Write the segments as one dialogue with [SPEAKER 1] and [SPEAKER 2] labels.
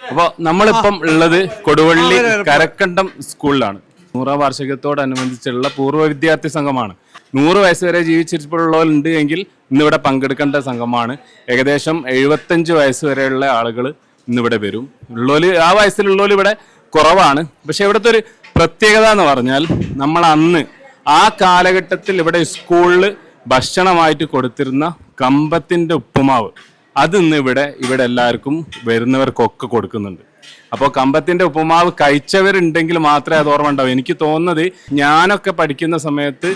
[SPEAKER 1] അപ്പോൾ നമ്മളിപ്പം ഉള്ളത് കൊടുവള്ളി കരക്കണ്ടം സ്കൂളിലാണ്. 100ാം വാർഷികത്തോടനുബന്ധിച്ചുള്ള പൂർവ്വ വിദ്യാർത്ഥി സംഘമാണ്. 100 വയസ്സ് വരെ ജീവിച്ചിരിപ്പുള്ളവരുണ്ട് എങ്കിൽ ഇന്നിവിടെ പങ്കെടുക്കേണ്ട സംഘമാണ്. ഏകദേശം 75 വയസ്സ് വരെയുള്ള ആളുകൾ ഇന്നിവിടെ വരും. ആ വയസ്സിലുള്ളവർ ഇവിടെ കുറവാണ്. പക്ഷെ ഇവിടുത്തെ ഒരു പ്രത്യേകത എന്ന് പറഞ്ഞാൽ നമ്മൾ അന്ന് ആ കാലഘട്ടത്തിൽ ഇവിടെ സ്കൂളിൽ ഭക്ഷണമായിട്ട് കൊടുത്തിരുന്ന കമ്പത്തിൻ്റെ ഉപ്പുമാവ് അത് ഇന്ന് ഇവിടെ എല്ലാവർക്കും വരുന്നവർക്കൊക്കെ കൊടുക്കുന്നുണ്ട്. അപ്പോൾ കമ്പത്തിൻ്റെ ഉപ്പുമാവ് കഴിച്ചവരുണ്ടെങ്കിൽ മാത്രമേ അത് ഓർമ്മ ഉണ്ടാവൂ. എനിക്ക് തോന്നുന്നത് ഞാനൊക്കെ പഠിക്കുന്ന സമയത്ത്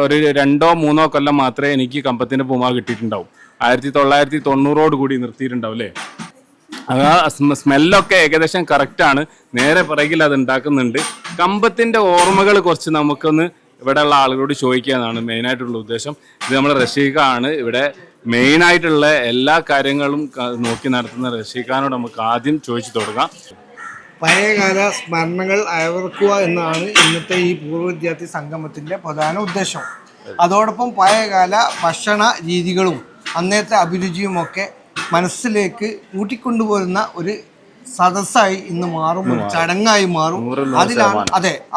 [SPEAKER 1] ഒരു 2 or 3 കൊല്ലം മാത്രമേ എനിക്ക് കമ്പത്തിൻ്റെ ഉപ്പുമാവ് കിട്ടിയിട്ടുണ്ടാവും. 1990 കൂടി നിർത്തിയിട്ടുണ്ടാവും അല്ലേ. ആ സ്മെല്ലൊക്കെ ഏകദേശം കറക്റ്റാണ്. നേരെ പിറകിൽ അത് ഉണ്ടാക്കുന്നുണ്ട്. കമ്പത്തിൻ്റെ ഓർമ്മകൾ കുറച്ച് നമുക്കൊന്ന് ഇവിടെയുള്ള ആളുകളോട് ചോദിക്കാനാണ് മെയിനായിട്ടുള്ള ഉദ്ദേശം. ഇത് നമ്മൾ റഷീഖാണ് ഇവിടെ മെയിനായിട്ടുള്ള എല്ലാ കാര്യങ്ങളും നോക്കി നടത്തുന്ന റഷീഖാനോട് നമുക്ക് ആദ്യം ചോദിച്ചു തുടങ്ങാം.
[SPEAKER 2] പഴയകാല സ്മരണകൾ അയവർക്കുക എന്നാണ് ഇന്നത്തെ ഈ പൂർവ്വ വിദ്യാർത്ഥി സംഗമത്തിൻ്റെ പ്രധാന ഉദ്ദേശം. അതോടൊപ്പം പഴയകാല ഭക്ഷണ രീതികളും അന്നത്തെ അഭിരുചിയുമൊക്കെ മനസ്സിലേക്ക് കൂട്ടിക്കൊണ്ടുപോരുന്ന ഒരു സദസ്സായി ഇന്ന് മാറും, ഒരു ചടങ്ങായി മാറും.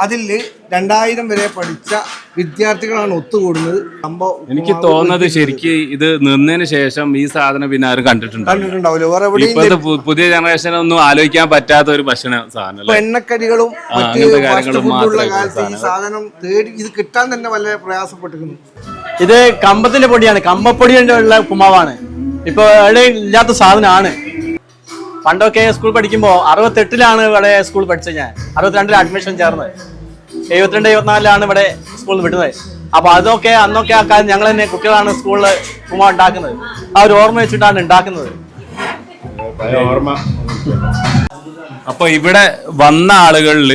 [SPEAKER 2] അതിൽ 2000 വരെ പഠിച്ച വിദ്യാർത്ഥികളാണ് ഒത്തുകൂടുന്നത്.
[SPEAKER 1] എനിക്ക് തോന്നുന്നത് ശരിക്കും ഇത് നിന്നതിന് ശേഷം ഈ സാധനം പിന്നെ ആരും കണ്ടിട്ടുണ്ടാവില്ല. പുതിയ ജനറേഷൻ ഒന്നും ആലോചിക്കാൻ പറ്റാത്ത ഒരു ഭക്ഷണ സാധനം.
[SPEAKER 2] എണ്ണക്കടികളും കാലത്ത് ഈ സാധനം തേടി ഇത് കിട്ടാൻ തന്നെ വളരെ പ്രയാസപ്പെട്ടിരുന്നു.
[SPEAKER 3] ഇത് കമ്പത്തിന്റെ പൊടിയാണ്, കമ്പപ്പൊടിയുള്ള ഉപ്പുമാവാണ്. ഇപ്പൊ എവിടെ ഇല്ലാത്ത സാധനമാണ്. പണ്ടൊക്കെ സ്കൂൾ പഠിക്കുമ്പോൾ 68 ഇവിടെ സ്കൂൾ പഠിച്ചത്. ഞാൻ 62 അഡ്മിഷൻ ചേർന്നത്. 72, 74 ഇവിടെ സ്കൂളിൽ വിടുന്നത്. അപ്പൊ അതൊക്കെ അന്നൊക്കെ ആ കാലം ഞങ്ങൾ തന്നെ കുട്ടികളാണ് സ്കൂളിൽ ഉപ്പുമാവ് ഉണ്ടാക്കുന്നത്. ആ ഒരു ഓർമ്മ വെച്ചിട്ടാണ് ഉണ്ടാക്കുന്നത്.
[SPEAKER 1] അപ്പൊ ഇവിടെ വന്ന ആളുകളിൽ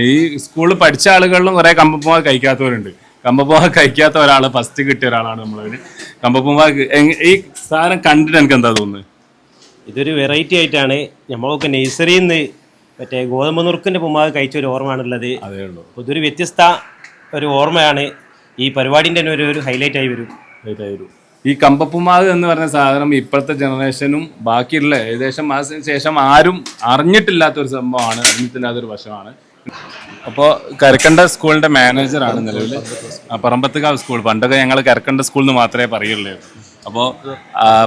[SPEAKER 1] ഈ സ്കൂളിൽ പഠിച്ച ആളുകളിലും കുറെ കമ്പപ്പുമാവ് കഴിക്കാത്തവരുണ്ട്. കമ്പപ്പുമാവ് കഴിക്കാത്ത ഒരാൾ ഫസ്റ്റ് കിട്ടിയ ഒരാളാണ് നമ്മളതിന്. കമ്പപ്പുമാവ് ഈ സാധനം കണ്ടിട്ട് എനിക്ക് എന്താ തോന്നുന്നത്?
[SPEAKER 4] ഇതൊരു വെറൈറ്റി ആയിട്ടാണ്. നമ്മളൊക്കെ നഴ്സറിയിൽ നിന്ന് മറ്റേ ഗോതമ്പ് നുറുക്കിൻ്റെ പുമാവ് കഴിച്ച ഒരു ഓർമ്മയാണുള്ളത്.
[SPEAKER 1] അതേ ഉള്ളൂ.
[SPEAKER 4] ഇതൊരു വ്യത്യസ്ത ഒരു ഓർമ്മയാണ്. ഈ പരിപാടിൻ്റെ ഒരു ഹൈലൈറ്റ് ആയി വരും.
[SPEAKER 1] ഈ കമ്പപ്പുമാവ് എന്ന് പറഞ്ഞ സാധനം ഇപ്പോഴത്തെ ജനറേഷനും ബാക്കിയുള്ള ഏകദേശം മാസത്തിന് ശേഷം ആരും അറിഞ്ഞിട്ടില്ലാത്തൊരു സംഭവമാണ്, അറിഞ്ഞിട്ടില്ലാത്തൊരു വശമാണ്. അപ്പോൾ കരക്കണ്ട സ്കൂളിൻ്റെ മാനേജറാണ് നിലവിൽ. പറമ്പത്തുകാവ് സ്കൂൾ, പണ്ടൊക്കെ ഞങ്ങൾ കരക്കണ്ട സ്കൂൾ എന്ന് മാത്രമേ പറയുള്ളൂ. അപ്പോൾ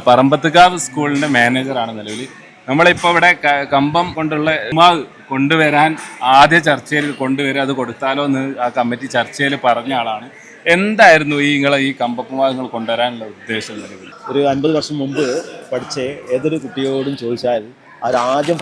[SPEAKER 1] പറമ്പത്തുകാവ് സ്കൂളിൻ്റെ മാനേജറാണ് നിലവിൽ. നമ്മളിപ്പോൾ ഇവിടെ കമ്പം കൊണ്ടുള്ള ഉപ്പുമാവ് കൊണ്ടുവരാൻ ആദ്യ ചർച്ചയിൽ കൊണ്ടുവരിക, അത് കൊടുത്താലോ എന്ന് ആ കമ്മിറ്റി ചർച്ചയിൽ പറഞ്ഞ ആളാണ്. എന്തായിരുന്നു ഈ കമ്പപ്പുമാവ് കൊണ്ടുവരാനുള്ള ഉദ്ദേശം?
[SPEAKER 5] ഒരു 50 വർഷം മുമ്പ് പഠിച്ച ഏതൊരു കുട്ടിയോടും ചോദിച്ചാൽ അവർ ആദ്യം